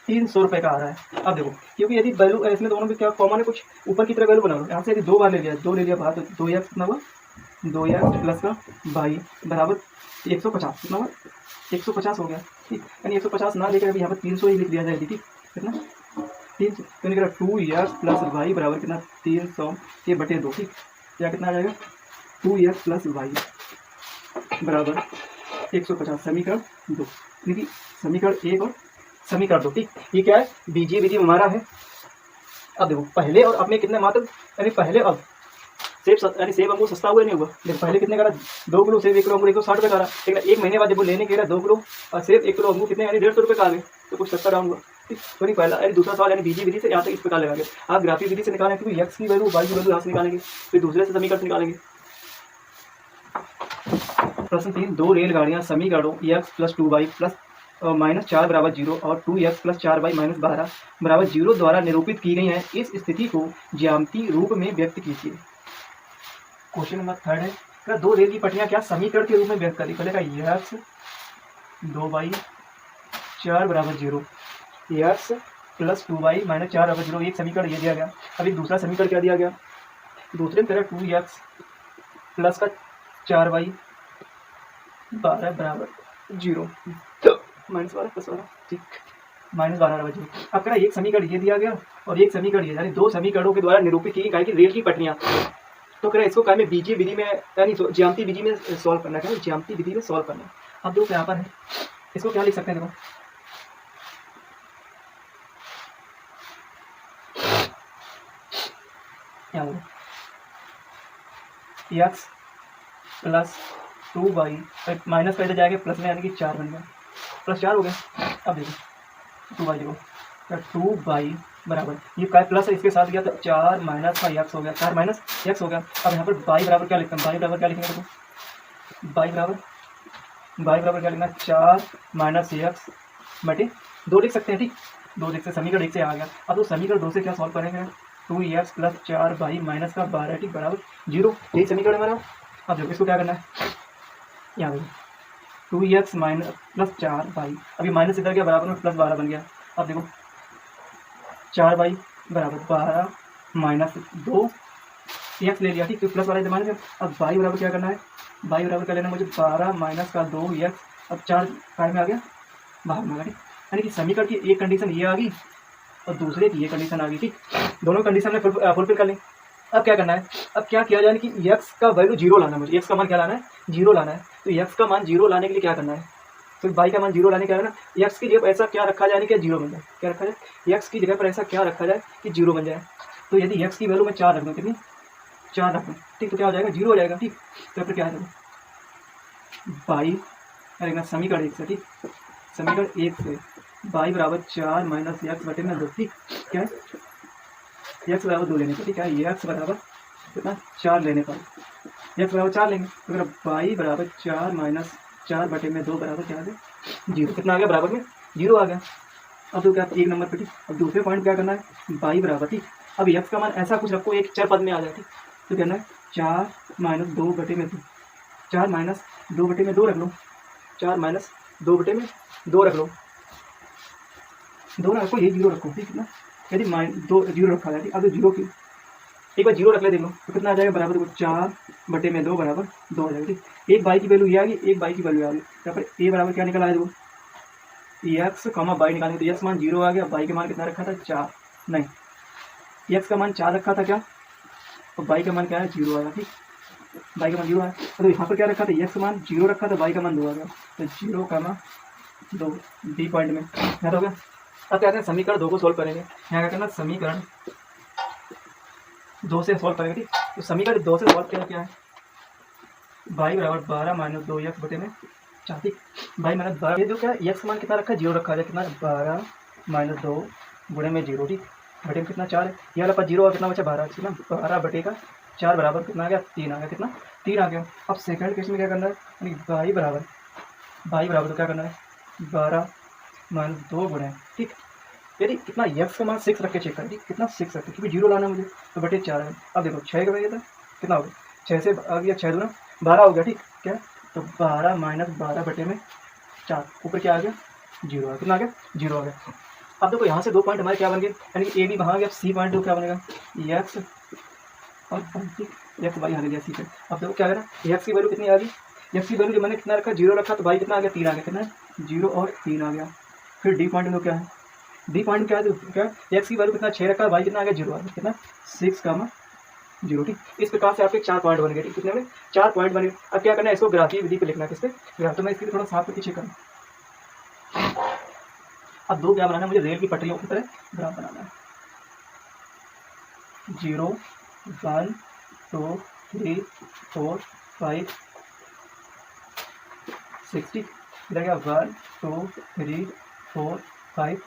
300 रुपये का आ रहा है। अब देखो क्योंकि यदि वैल्यू इसमें दोनों में क्या कॉमन है, कुछ ऊपर की तरह वैल्यू बना लो, यहाँ से यदि 2 बार ले लिया, 2 ले लिया बाहर, तो 2x कितना हुआ, 2x प्लस का बाई बराबर 150, कितना हुआ, 150 हो गया, ठीक। यानी 150 ना लेकर अभी यहाँ पर 300 ही लिख दिया जाए, ठीक, कितना 300, तो निकला 2x प्लस वाई बराबर कितना, 300 ये बटे 2, ठीक। क्या कितना आ जाएगा, 2x प्लस वाई बराबर 150, समीकरण 2, देखिए समीकरण 1 और समीकरण 2, ठीक। ये क्या है, बीजीय विधि हमारा है। अब देखो पहले और अब में कितने मात्र, यानी पहले अब सेब यानी सेब अंगूर सस्ता हुआ नहीं हुआ, देखो पहले कितने का रहा, 2 किलो सेब 1 किलो अंगूर 160 रुपये का रहा, लेकिन 1 महीने बाद जब वो लेने के रहा 2 किलो और सेब 1 किलो अंगूर कितने, यानी 150 रुपये का आ गए, तो कुछ सस्ता डाउन हुआ, ठीक। तो नहीं पहला, यानी दूसरा सवाल यानी बीजीय विधि से यहाँ तक इस प्रकार लगाएंगे, आप ग्राफिक विधि से निकालें क्योंकि x की वैल्यू y की वैल्यू यहाँ से निकालेंगे, फिर दूसरे से समीकरण निकालेंगे। प्रश्न 3, 2 रेलगाड़ियां समीकरणों x plus 2y plus minus 4 बराबर 0 और 2x प्लस 4y माइनस 12 बराबर 0 द्वारा निरूपित की गई हैं, इस स्थिति को ज्यामितीय रूप में व्यक्त कीजिए। क्वेश्चन नंबर 3 है, क्या 2 रेल की पटरियां क्या समीकरण के रूप में व्यक्त करी, पहले का x 2y 4 बराबर 0, x प्लस 2y माइनस 4 बराबर 0, एक समीकरण ये दिया गया। अभी दूसरा समीकरण क्या दिया गया, दूसरे में तरह 2x प्लस का 4y 12 बराबर 0, माइनस 12 प्लस 12, ठीक, माइनस 12 बराबर 0। अब क्या एक समीकरण ये दिया गया और एक समीकरण ये, यानी 2 समीकरणों के द्वारा निरूपित की गई रेल की पटरियां, तो क्या इसको क्या में बीजीय विधि में यानी ज्यामितीय विधि में सॉल्व करना है, ज्यामितीय विधि में सॉल्व करना। अब देखो यहाँ पर है, इसको क्या लिख सकते हैं, देखो यहाँ x प्लस 2y माइनस का इधर जाएगा प्लस में, यानी कि 4 बन गया, प्लस 4 हो गया। अब देखो 2y देखो, 2y बराबर ये क्या प्लस है, इसके साथ गया तो 4 माइनस का x हो गया, 4 माइनस x हो गया। अब यहाँ पर y बराबर क्या लिखते हैं, y बराबर क्या लिखेंगे, देखो y बराबर क्या लिखना है, 4 माइनस x बटे 2 लिख सकते हैं, ठीक, 2 लिख सकते, समीकरण 1 से आ गया। अब तो समीकरण 2 से क्या सॉल्व करेंगे, 2x प्लस 4y माइनस का 12, ठीक, बराबर 0, यही समीकरण हमारा। अब देखो इसको क्या करना है, यहाँ देखो 2x माइनस प्लस 4y, अभी माइनस इधर गया बराबर में प्लस 12 बन गया। अब देखो 4y बराबर 12 माइनस 2 x ले लिया, ठीक, तो प्लस वाला इधर माइनस है। अब y बराबर क्या करना है, y बराबर क्या लेना मुझे, 12 माइनस का 2x, अब 4 काय में आ गया, बाहर में आ गया, ठीक। यानी कि समीकरण की एक कंडीशन ये आ गई और दूसरे की ये कंडीशन आ गई, ठीक, दोनों कंडीशन में फुलफिल कर लें। अब क्या करना है, अब क्या किया जाए कि x का वैल्यू 0 लाना है, मुझे x का मान क्या लाना है, 0 लाना है। तो x का मान 0 लाने के लिए क्या करना है, तो y का मान 0 लाने क्या करना, x की जगह पर ऐसा क्या रखा जाए कि 0 बन जाए, क्या रखा जाए, x की जगह पर ऐसा क्या रखा जाए कि 0 बन जाए। तो यदि x की वैल्यू में 4 रख दूँ, कितनी 4 रख दूँ, ठीक, तो क्या हो जाएगा, 0 हो जाएगा, ठीक। तो फिर क्या है, y अरे समीकरण 1 से, ठीक, समीकरण 1 से y बराबर 4 माइनस x बटे में 2, ठीक, क्या है x बराबर 2 लेने पर, ठीक है, x बराबर कितना 4 लेने पर, x बराबर 4 लेंगे, तो अगर y बराबर 4 माइनस 4 बटे में 2 बराबर क्या आ गया, 0, कितना आ गया, बराबर में 0 आ गया। अब तो क्या 1 नंबर पे, ठीक। अब दूसरे पॉइंट क्या करना है, y बराबर, ठीक, अब x का मान ऐसा कुछ रखो एक चर पद में आ जाए, ठीक, तो कहना है 4 माइनस 2 बटे में 2, 4 माइनस 2 बटे में 2 रख लो, 4 माइनस 2 बटे में 2 रख लो, 2 ना रखो, ये 0 रखो, ठीक है ना। यदि दो 0 रखा है, अब 0 की एक बार 0 रख ले, देख लो तो कितना आ जाएगा बराबर, देखो 4/2 बराबर 2 हो जाएगा, ठीक। एक बाई की वैल्यू ये आ गई, एक बाई की वैल्यू आ गई, यहाँ पर ए बराबर क्या निकल आया, देखो एक्स कॉमा बाई निकालेंगे तो एक्स मान 0 आ गया, बाई का मान कितना रखा था 4, नहीं एक्स का मान 4 रखा था क्या, और बाई का मान क्या है 0 आया, ठीक। बाई का मान 0 आया, तो यहाँ पर क्या रखा था, एक्स का मान 0 रखा था, बाई का मान 2 आ गया, तो 0,2 डी पॉइंट में याद हो गया। अब क्या कहते हैं समीकरण 2 को सोल्व करेंगे, यहाँ क्या करना समीकरण 2 से सोल्व करेंगे, ठीक। तो समीकरण 2 से सोल्व किया क्या है, बाई बराबर 12 माइनस 2 एक्स बटे में 4, ठीक। बाई माइनस 12, ये जो क्या है एक्स का मान कितना रखा है 0 रखा है, कितना 12 माइनस 2 गुणे में 0, ठीक। बटे में कितना 4 है, ये वाला पर 0 और कितना बचा 12, कितना 12 बटे का 4 बराबर कितना आ गया 3 आ गया, कितना 3 आ गया। अब सेकंड केस में क्या करना है, यानी बाई बराबर तो क्या करना है 12 माइनस 2 गुणे, ठीक। यदि कितना एक्स का मान 6 रख के चेक करें, ठीक कितना 6 रख के, क्योंकि 0 लाना है मुझे, तो बटे 4 है। अब देखो 6 का वैल्यू था कितना हो गया, 6 से आ गया 6 दूना 12 हो गया, ठीक। क्या तो 12 माइनस 12 बटे में 4, ऊपर क्या आ गया 0 आ, कितना आ गया 0 आ गया। अब देखो यहाँ से 2 पॉइंट हमारे क्या बन गए, यानी कि ए भी वहाँ गया, सी पॉइंट तो क्या बनेगा एक्स और एक्स बाई आ गया सी पे। अब देखो क्या करना, एक्स की वैल्यू कितनी आ गई, एक्स की वैल्यू जो मैंने कितना रखा 0 रखा, तो बाई कितना आ गया 3 आ गया, कितना 0 और 3 आ गया। फिर डी पॉइंट में क्या है, डी पॉइंट क्या है, क्या एक्स की वैल्यू कितना 6 रखा है, बाई कितना आ गया 0 आ गया, कितना 6,0, ठीक। इस प्रकार से आपके 4 पॉइंट बन गए, ठीक। कितने में 4 पॉइंट बने। अब क्या करना है, इसको ग्राफीय विधि पे लिखना है, किस पे ग्राफ, तो मैं इसके लिए थोड़ा साफ करके चेक करूँ। अब 2 क्या बनाना है मुझे, रेल की पटरियों की तरह ग्राफ बनाना है, 0 1 2 3 4 5 6, ठीक। लगेगा 1 2 3 4 5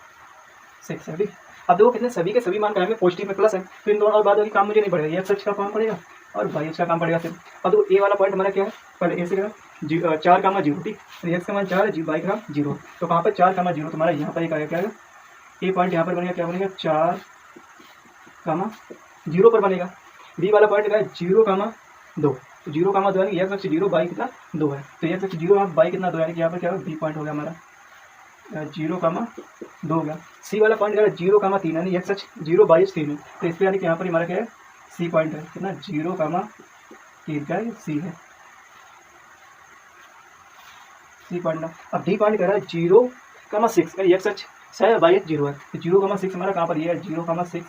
6 है, ठीक। अब देखो कितने सभी के सभी मान कराएंगे पॉजिटिव में प्लस है, तो इन दोनों और बाद बाकी काम मुझे नहीं पड़ेगा, ये एक्स का काम पड़ेगा और वाई का काम पड़ेगा। फिर अब देखो ए वाला पॉइंट हमारा क्या है, पहले ए से क्या 4,0, ठीक। एक्स का मान 4 है, बाई का 0, तो कहाँ पर 4,0 तुम्हारा यहाँ पर एक आएगा, क्या ए पॉइंट यहाँ पर बनेगा, क्या बनेगा 4,0 पर बनेगा। बी वाला पॉइंट क्या है 0,2, तो 0,2 यानी एक्स 0 बाई कितना 2 है, तो एक्स 0 बाई कितना 2 यानी कि यहाँ पर क्या होगा बी पॉइंट हो गया हमारा 0,2 हो गया। सी वाला पॉइंट क्या है 0,3 यानी एक्स 0 बाई 3 है, तो इस पर यानी कि यहाँ पर हमारा क्या है सी पॉइंट है, कितना 0,3 का सी है, सी पॉइंट ना। अब डी पॉइंट कह रहा है 0,6 यानी एक्स 6 बाई 0 है, तो 0,6 हमारा कहाँ पर ये है 0,6,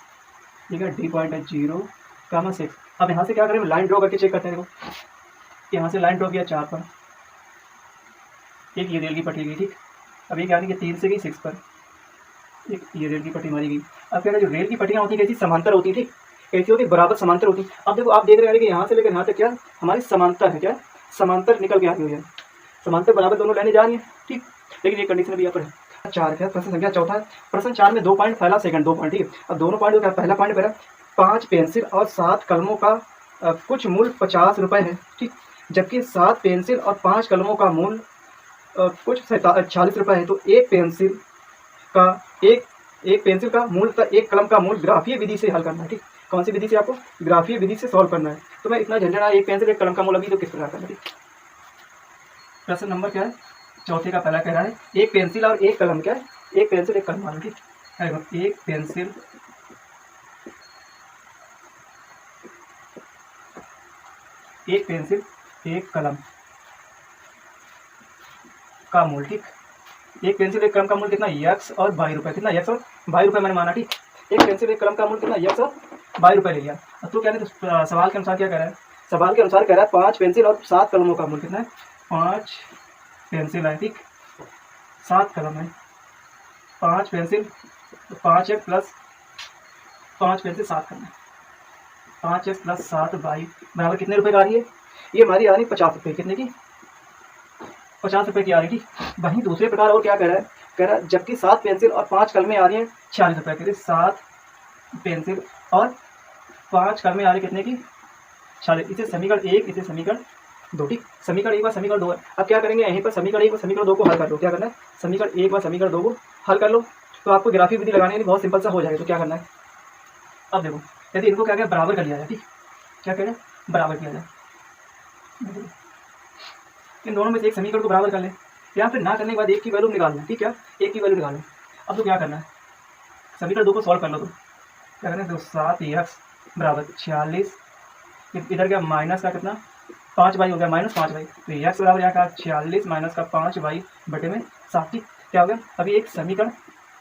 ठीक है। डी पॉइंट है 0,6। अब यहाँ से क्या करें, लाइन ड्रॉ करके चेक करते हैं। देखो यहाँ से लाइन ड्रॉ किया 4 पर, एक ये रेल की पट्टी गई, ठीक। अब एक यानी कि 3 से गई 6 पर, एक ये रेल की पट्टी मारी गई। अब क्या है, जो रेल की पट्टियाँ होती है कैसी समांतर होती है, ठीक। कैसी होती है बराबर समांतर होती है। अब देखो आप देख रहे हैं कि यहाँ से लेकर यहाँ तक क्या हमारी समांतर है, क्या समांतर निकल के आ गई है, समांतर बराबर दोनों लाइनें जा रही है, ठीक। लेकिन ये कंडीशन भी यहाँ पर है 4 क्या प्रश्न संख्या चौथा है। प्रश्न 4 में 2 पॉइंट पहला सेकंड 2 पॉइंट, ठीक है। अब दोनों पॉइंट क्या, पहला पॉइंट मेरा 5 पेंसिल और 7 कलमों का कुछ मूल्य 50 रुपये है, ठीक। जबकि 7 पेंसिल और 5 कलमों का मूल्य कुछ 46 रुपये है। तो एक पेंसिल का मूल्य तथा एक कलम का मूल्य ग्राफीय विधि से हल करना है, ठीक। कौन सी विधि से, आपको ग्राफीय विधि से सॉल्व करना है। तो मैं इतना झंझट, एक पेंसिल एक कलम का मूल्य अभी तो किस प्रकार करना है, ठीक। प्रश्न नंबर क्या है चौथे का पहला कह रहा है एक पेंसिल और एक कलम, क्या है एक पेंसिल एक कलम मानो, ठीक। एक पेंसिल एक कलम का मूल्य, ठीक। एक पेंसिल एक कलम का मूल्य कितना एक्स और 22 रुपये, कितना एक्स और 22 रुपये मैंने माना, ठीक। एक पेंसिल एक कलम का मूल्य कितना एक्स और 22 रुपये ले लिया। अब तो क्या है, तो सवाल के अनुसार क्या कह रहा है, सवाल के अनुसार कह रहा है 5 पेंसिल और 7 कलमों का मूल्य कितना है, 5 पेंसिल है, ठीक, 7 कलम है। 5 पेंसिल तो 5x प्लस 5 पेंसिल 7 कलम है, 5x प्लस 7 बाई बराबर कितने रुपए का आ रही है, ये हमारी आ रही 50 रुपये, कितने की 50 रुपये की आ रही थी। वहीं दूसरे प्रकार और क्या कह रहा है जबकि 7 पेंसिल और 5 कलमें आ रही हैं 46 रुपये के लिए, 7 पेंसिल और 5 कलमें आ रही कितने की 46। इसे समीकरण 1 इसे समीकरण 2, ठीक। समीकरण 1 व समीकरण 2 है। अब क्या करेंगे यहीं पर समीकरण 1 व समीकरण 2 को हल कर लो। क्या करना है, समीकरण 1 व समीकरण 2 को हल कर लो, तो आपको ग्राफीय विधि लगाने के लिए बहुत सिंपल सा हो जाएगा। तो क्या करना है, अब देखो यदि इनको क्या बराबर कर लिया जाए, ठीक, क्या करें बराबर किया जाए, इन दोनों में से एक समीकरण को बराबर कर ले, या फिर ना करने के बाद एक की वैल्यू निकाल लें, ठीक है, एक की वैल्यू निकालें। अब तो क्या करना है, समीकरण 2 को सॉल्व कर लो तो क्या करें, तो 7x बराबर 46, इधर क्या माइनस का कितना 5y हो गया, -5y, तो x बराबर यहाँ का 46 माइनस का 5y बटे में 7, ठीक क्या हो गया। अभी एक समीकरण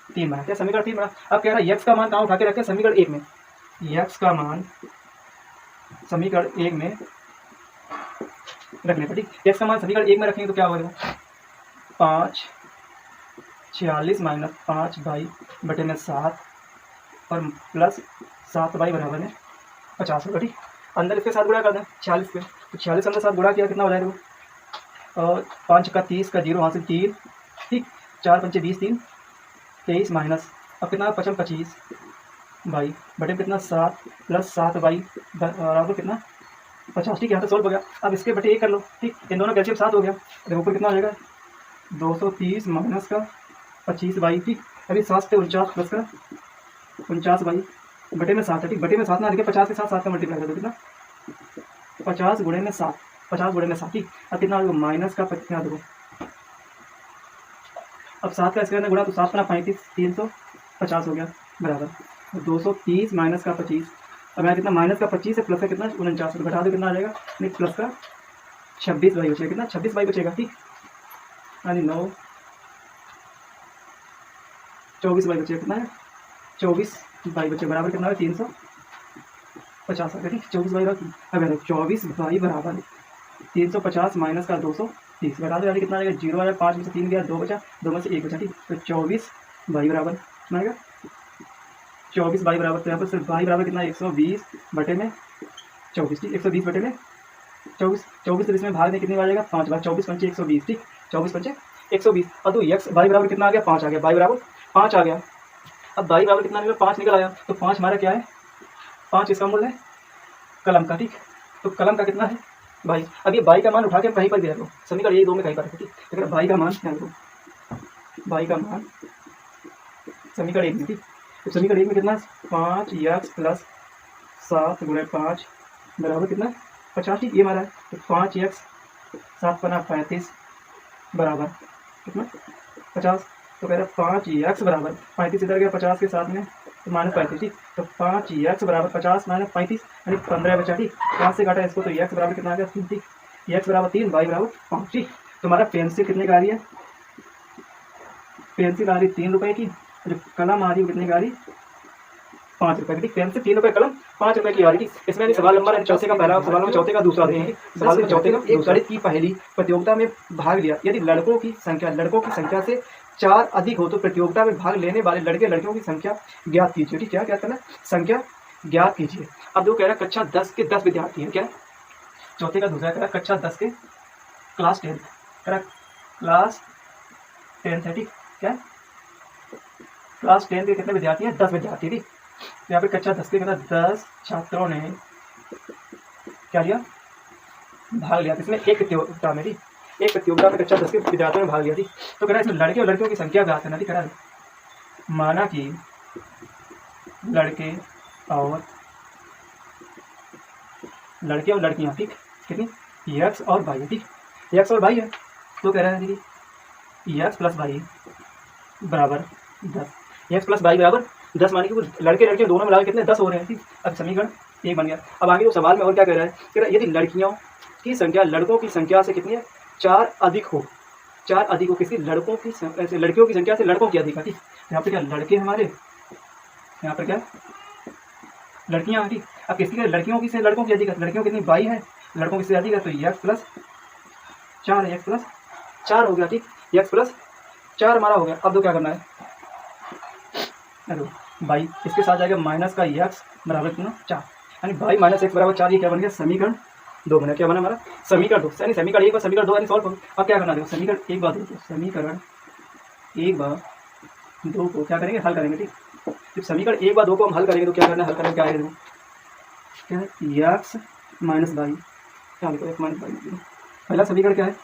3 बना, क्या समीकरण 3 बना। अब कह रहा है x का मान कहाँ उठा के रखे, समीकरण 1 में, x का मान समीकरण 1 में रखने पर, ठीक x का मान समीकरण 1 में रखेंगे तो क्या होगा, 46 माइनस 5y बटे में 7 और प्लस 7y बराबर में 50 होगा, ठीक। अंदर इसके साथ गुणा कर दें 46 पे, तो 46 अंदर साथ गुणा किया कितना हो जाएगा, और 5 का 30 का 0 हासिल 3, ठीक, 4 पंचे 20 3 23 माइनस अब कितना 25 बाई बटे में कितना 7 प्लस 7y बराबर कितना 50, ठीक। यहाँ तो सॉल्व हो गया। अब इसके बटे 1 कर लो, ठीक, इन दोनों कैल्शियम 7 हो गया, तो ऊपर कितना हो जाएगा 230 माइनस का 25y, ठीक। अभी 7 से 49 प्लस का 49y बटे में 7 है, ठीक। बटे में 7 ना लिखे 50 के साथ 7 का मल्टीप्लाई कर दो, कितना 50 गुणे में 7, 50 गुणे में 7, ठीक। अब कितना माइनस का कितना देखो, अब 7 का इसके अंदर गुणा तो 7 का 35 350 हो गया बराबर 230 माइनस का 25, अब यहाँ कितना माइनस का 25 है, प्लस का कितना 49, घटा दो कितना आ जाएगा, नहीं प्लस का 26y बचेगा, कितना 26y बचेगा, ठीक। हाँ जी 9 24y बचेगा, कितना है 24y बचे बराबर कितना है 350 है, ठीक। 24y अगर 24y बराबर 350 माइनस का 230 घटा दो, कितना आएगा 0 आया, 5 में से 3 गया, 2 बचा, 2 में से 1 बचा, ठीक। तो 24y बराबर कितना आएगा 24y बराबर, तो यहाँ पर सिर्फ y बराबर कितना 120 बटे में 24, ठीक। 120 बटे में 24, 24 इसमें भाग में कितनी आ जाएगा 5 बार, 24 पंचे 120, ठीक, 24 पंचे 120, और तो x y बराबर कितना आ गया 5 आ गया, y बराबर 5 आ गया। अब y बराबर कितना निकला 5 निकल आया, तो 5 हमारा क्या है 5 इसका मूल्य है कलम का, ठीक। तो कलम का कितना है भाई, अब ये y का मान उठा के कहीं पर भी रखो, समीकरण 1 2 में कहीं पर रखो, ठीक। तो y का मान क्या रखो, y का मान समीकरण 1 में, ठीक। तो समीकरण 1 में कितना 5x प्लस 7 गुणे 5 बराबर कितना 50, ठीक, ये हमारा है। तो 5x 7 पना 35 बराबर कितना 50, तो कह रहा है 5x बराबर 35 इधर गया 50 के साथ में तो -35, ठीक। तो 5x बराबर 50 माइनस 35 यानी 15 बचा, ठीक। 5 से काटा इसको तो x बराबर कितना आ गया 3, ठीक। x बराबर 3 y बराबर 5, ठीक। तुम्हारा पेंसिल कितने का आ रही है, पेंसिल आ रही 3 रुपये की, जो कलम आ रही है कितने का आ रही 5 रुपये की, ठीक। पेंसिल 3 रुपये, कलम 5 रुपये की आ रही, ठीक। इसमें सवाल नंबर चौथे का पहला सवाल में चौथे का दूसरा देंगे, सवाल में चौथे का एक गणित की पहली प्रतियोगिता में भाग लिया, यदि लड़कों की संख्या से 4 अधिक हो तो प्रतियोगिता में भाग लेने वाले लड़के लड़कियों की संख्या ज्ञात कीजिए, ठीक। क्या क्या करना संख्या ज्ञात कीजिए। अब जो कह रहा है कक्षा 10 के 10 विद्यार्थी हैं, क्या चौथे का दूसरा कह रहा है कक्षा 10 के क्लास 10 कह रहा क्लास 10 है, ठीक। क्या क्लास 10 के कितने विद्यार्थी हैं 10 विद्यार्थी, ठीक। यहाँ पे कक्षा 10 के कहना 10 छात्रों ने क्या लिया भाग लिया, इसमें एक प्रतियोगिता में, ठीक। एक प्रतियोगिता में कक्षा 10 के विद्यार्थियों ने भाग लिया, ठीक। तो कह रहा है इसमें लड़के और लड़कियों की संख्या ज्ञात करना, ठीक। कह रहा है माना कि लड़के और लड़कियां, ठीक, कितनी x और y, ठीक, x और y है। तो कह रहा है देखिए x प्लस वाई बराबर 10, x प्लस वाई बराबर 10 माने कि लड़के लड़कियां दोनों मिला कितने 10 हो रहे हैं, ठीक। अब समीकरण 1 बन गया। अब आगे वो सवाल में और क्या कह रहा है, कह रहा है यदि लड़कियों की संख्या लड़कों की संख्या से कितनी है 4 अधिक हो, 4 अधिक हो, किसी लड़कियों की संख्या से लड़कों की अधिक है, ठीक। यहाँ पे क्या लड़के हमारे, यहाँ पर क्या लड़कियाँ, ठीक। अब किसकी लड़कियों की से लड़कों की अधिक है, लड़कियों कितनी 22 है, लड़कों की से अधिक है, तो x प्लस 4 है, x प्लस 4 हो गया, ठीक। x प्लस 4 हमारा हो गया। अब तो क्या करना है, बाई इसके साथ जाएगा माइनस का x बराबर कितना 4, यानी बाई माइनस x बराबर 4, ये क्या बन गया समीकरण 2 बना। क्या बना हमारा समीकरण 2, यानी समीकरण 1 और समीकरण 2 यानी सॉल्व हो। अब क्या करना है समीकरण 1 बार 2 समीकरण 1 बार 2 को क्या करेंगे हल करेंगे, ठीक। जब समीकरण 1 बार 2 को हम हल करेंगे तो क्या करना है, हल करेंगे क्या आएगा क्या है x माइनस बाई, क्या लिखो x माइनस बाई, पहला समीकरण क्या है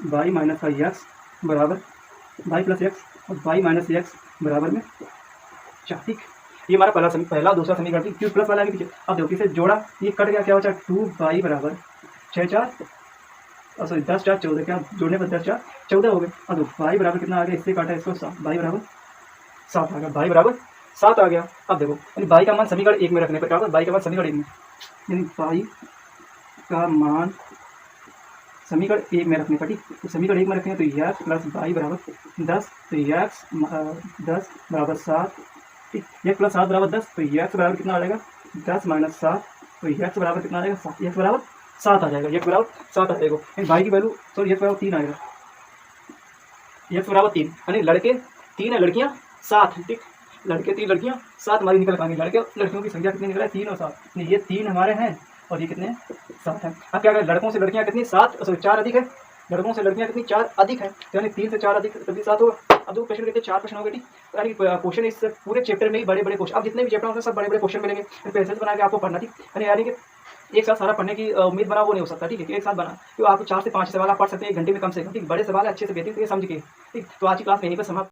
बाई माइनस का x बराबर बाई प्लस x और बाई माइनस x बराबर में 4, ठीक। ये हमारा पहला दूसरा समीकरण, ठीक। क्यों प्लस वाला आगे पीछे, अब देखो इसे जोड़ा ये कट गया, क्या बचा 2 बाई बराबर 6 4 और सॉरी 10 4 14, क्या जोड़ने पर 10 4 14 हो गए। अब बाई बराबर कितना आ गया, इससे काटा इसको 7, बाई बराबर 7 आ गया, बाई बराबर 7 आ गया। अब देखो यानी बाई का मान समीकरण 1 में रखने पर क्या होगा, बाई का मान समीकरण 1 में, यानी बाई का मान समीकरण 1 में रखने पर, ठीक, तो समीकरण 1 में रखेंगे तो एक्स प्लस बाई बराबर 10, तो एक्स 10 बराबर 7, ठीक, एक्स प्लस 7 बराबर 10, तो एक्स बराबर कितना आ जाएगा 10 माइनस 7, तो एक्स बराबर कितना आ जाएगा 7, एक्स बराबर 7 आ जाएगा, एक्स बराबर 7 आ जाएगा। बाई की वैल्यू सॉरी एक्स बराबर 3 आएगा, एक्स बराबर 3, यानी लड़के 3 है लड़कियां 7, ठीक, लड़के 3 लड़कियां 7 हमारी निकल पाएंगे, लड़के लड़कियों की संख्या कितनी निकला है 3 और 7, ये 3 हमारे हैं और ये कितने 7 हैं। अब क्या करें, लड़कों से लड़कियां कितनी 7 सॉरी 4 अधिक है, लड़कों से लड़कियां कितनी 4 अधिक है, यानी 3 से 4 अधिक तभी 7 होगा। अब दो क्वेश्चन कितने 4 प्रश्न हो गए, ठीक, यानी क्वेश्चन इस पूरे चैप्टर में ही बड़े बड़े क्वेश्चन, अब जितने भी चैप्टर होंगे सब बड़े बड़े क्वेश्चन मिलेंगे, पैसेज बना के आपको पढ़ना, ठीक, यानी कि एक साथ सारा पढ़ने की उम्मीद बना वो नहीं हो सकता, ठीक है, एक साथ बना तो आप 4 से 5 सवाल आप पढ़ सकते हैं 1 घंटे में कम से कम, ठीक, बड़े सवाल अच्छे से बेहतर समझ के, ठीक। तो आज की क्लास में यहीं पर समाप्त।